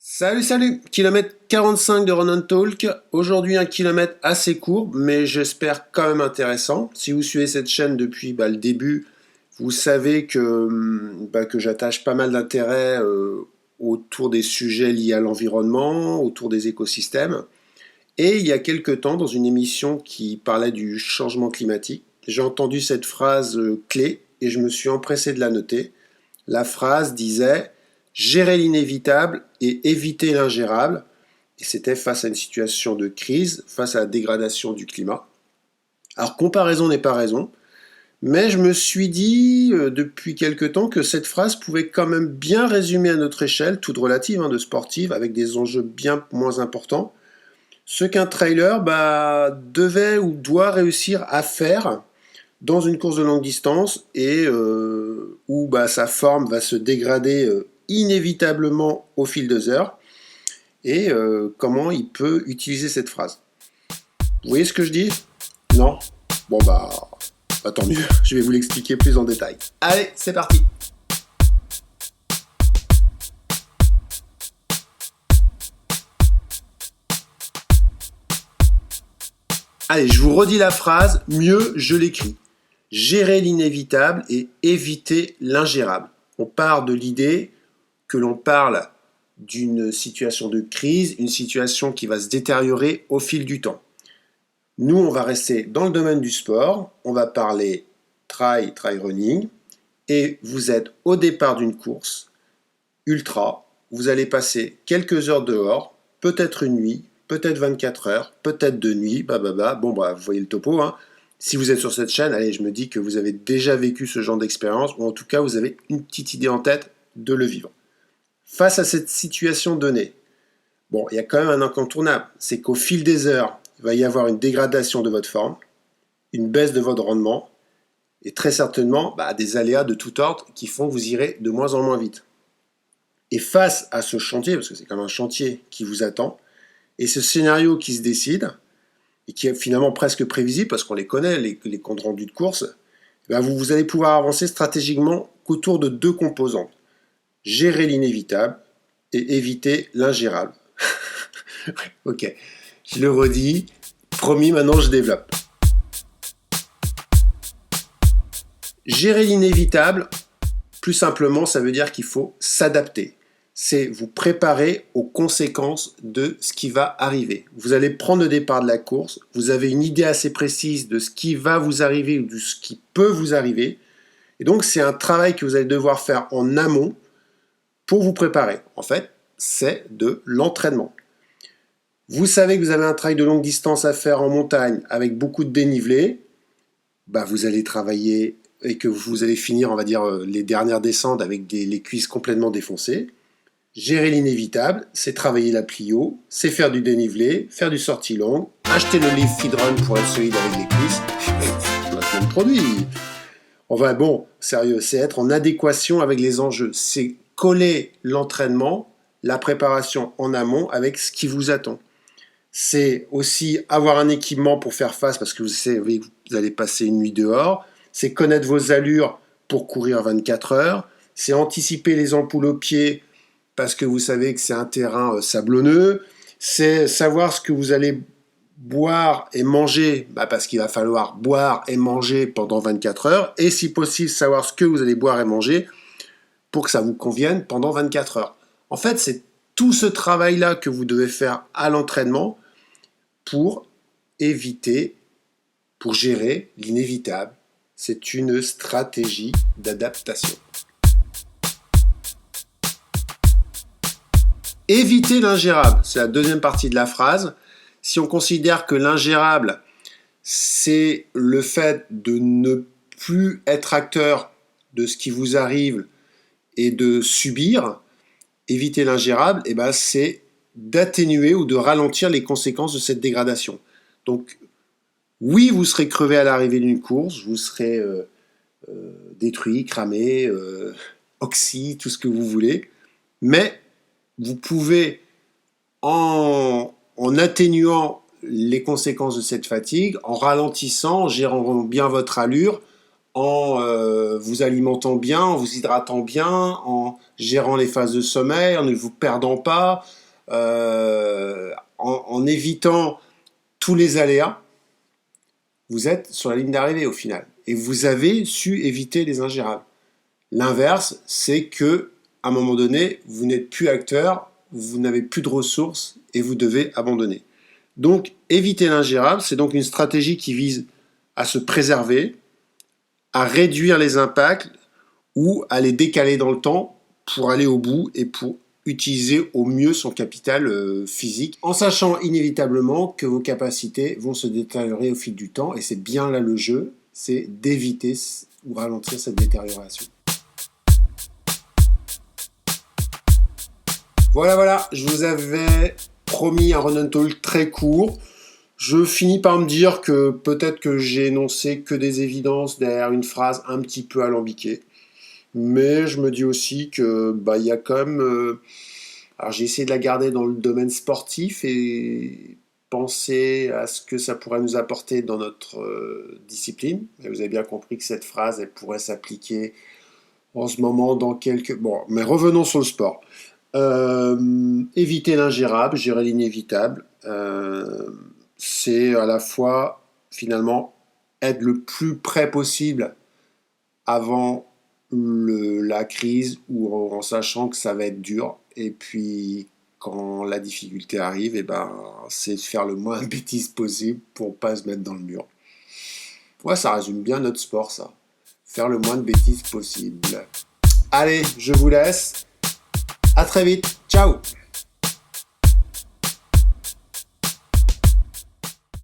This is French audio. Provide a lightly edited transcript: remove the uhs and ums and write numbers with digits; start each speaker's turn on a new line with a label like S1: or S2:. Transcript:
S1: Salut, kilomètre 45 de Run and Talk. Aujourd'hui un kilomètre assez court, mais j'espère quand même intéressant. Si vous suivez cette chaîne depuis le début, vous savez que j'attache pas mal d'intérêt autour des sujets liés à l'environnement, autour des écosystèmes. Et il y a quelque temps, dans une émission qui parlait du changement climatique, j'ai entendu cette phrase clé et je me suis empressé de la noter. La phrase disait gérer l'inévitable et éviter l'ingérable. Et c'était face à une situation de crise, face à la dégradation du climat. Alors, comparaison n'est pas raison, mais je me suis dit depuis quelque temps que cette phrase pouvait quand même bien résumer à notre échelle, toute relative, de sportive, avec des enjeux bien moins importants, ce qu'un trailer devait ou doit réussir à faire dans une course de longue distance et où sa forme va se dégrader inévitablement au fil des heures et comment il peut utiliser cette phrase. Vous voyez ce que je dis? Non? Bon tant mieux, je vais vous l'expliquer plus en détail. Allez, c'est parti! Allez, je vous redis la phrase, mieux je l'écris. Gérer l'inévitable et éviter l'ingérable. On part de l'idée que l'on parle d'une situation de crise, une situation qui va se détériorer au fil du temps. Nous, on va rester dans le domaine du sport, on va parler trail running, et vous êtes au départ d'une course ultra, vous allez passer quelques heures dehors, peut-être une nuit, peut-être 24 heures, peut-être 2 nuits, vous voyez le topo. Si vous êtes sur cette chaîne, allez, je me dis que vous avez déjà vécu ce genre d'expérience, ou en tout cas, vous avez une petite idée en tête de le vivre. Face à cette situation donnée, il y a quand même un incontournable, c'est qu'au fil des heures, il va y avoir une dégradation de votre forme, une baisse de votre rendement, et très certainement des aléas de tout ordre qui font que vous irez de moins en moins vite. Et face à ce chantier, parce que c'est comme un chantier qui vous attend, et ce scénario qui se décide, et qui est finalement presque prévisible, parce qu'on les connaît, les comptes rendus de course, vous allez pouvoir avancer stratégiquement qu'autour de 2 composantes. Gérer l'inévitable et éviter l'ingérable. Ok, je le redis, promis, maintenant je développe. Gérer l'inévitable, plus simplement, ça veut dire qu'il faut s'adapter. C'est vous préparer aux conséquences de ce qui va arriver. Vous allez prendre le départ de la course, vous avez une idée assez précise de ce qui va vous arriver ou de ce qui peut vous arriver. Et donc, c'est un travail que vous allez devoir faire en amont pour vous préparer. En fait, c'est de l'entraînement. Vous savez que vous avez un travail de longue distance à faire en montagne avec beaucoup de dénivelé. Vous allez travailler et que vous allez finir, on va dire, les dernières descentes avec les cuisses complètement défoncées. Gérer l'inévitable, c'est travailler la plio, c'est faire du dénivelé, faire du sortie longue, acheter le livre Feedrun pour être solide avec les cuisses. Placement de produit. Sérieux, c'est être en adéquation avec les enjeux. C'est coller l'entraînement, la préparation en amont avec ce qui vous attend. C'est aussi avoir un équipement pour faire face parce que vous savez que vous allez passer une nuit dehors. C'est connaître vos allures pour courir 24 heures. C'est anticiper les ampoules aux pieds parce que vous savez que c'est un terrain sablonneux. C'est savoir ce que vous allez boire et manger, parce qu'il va falloir boire et manger pendant 24 heures. Et si possible, savoir ce que vous allez boire et manger pour que ça vous convienne pendant 24 heures. En fait, c'est tout ce travail-là que vous devez faire à l'entraînement pour éviter, pour gérer l'inévitable. C'est une stratégie d'adaptation. Éviter l'ingérable, c'est la deuxième partie de la phrase. Si on considère que l'ingérable, c'est le fait de ne plus être acteur de ce qui vous arrive et de subir, éviter l'ingérable, c'est d'atténuer ou de ralentir les conséquences de cette dégradation. Donc, oui, vous serez crevé à l'arrivée d'une course, vous serez détruit, cramé, oxy, tout ce que vous voulez, mais vous pouvez, en atténuant les conséquences de cette fatigue, en ralentissant, en gérant bien votre allure, en vous alimentant bien, en vous hydratant bien, en gérant les phases de sommeil, en ne vous perdant pas, en évitant tous les aléas, vous êtes sur la ligne d'arrivée au final. Et vous avez su éviter les ingérables. L'inverse, c'est que à un moment donné, vous n'êtes plus acteur, vous n'avez plus de ressources et vous devez abandonner. Donc, éviter l'ingérable, c'est donc une stratégie qui vise à se préserver, à réduire les impacts ou à les décaler dans le temps pour aller au bout et pour utiliser au mieux son capital physique, en sachant inévitablement que vos capacités vont se détériorer au fil du temps, et c'est bien là le jeu, c'est d'éviter ou ralentir cette détérioration. Voilà, je vous avais promis un run and talk très court. Je finis par me dire que peut-être que j'ai énoncé que des évidences derrière une phrase un petit peu alambiquée. Mais je me dis aussi que il y a quand même... alors j'ai essayé de la garder dans le domaine sportif et penser à ce que ça pourrait nous apporter dans notre discipline. Et vous avez bien compris que cette phrase, elle pourrait s'appliquer en ce moment dans quelques... Bon, mais revenons sur le sport. Éviter l'ingérable, gérer l'inévitable. C'est à la fois, finalement, être le plus près possible avant la crise ou en sachant que ça va être dur. Et puis, quand la difficulté arrive, c'est de faire le moins de bêtises possible pour pas se mettre dans le mur. Ouais, ça résume bien notre sport, ça. Faire le moins de bêtises possible. Allez, je vous laisse. À très vite. Ciao.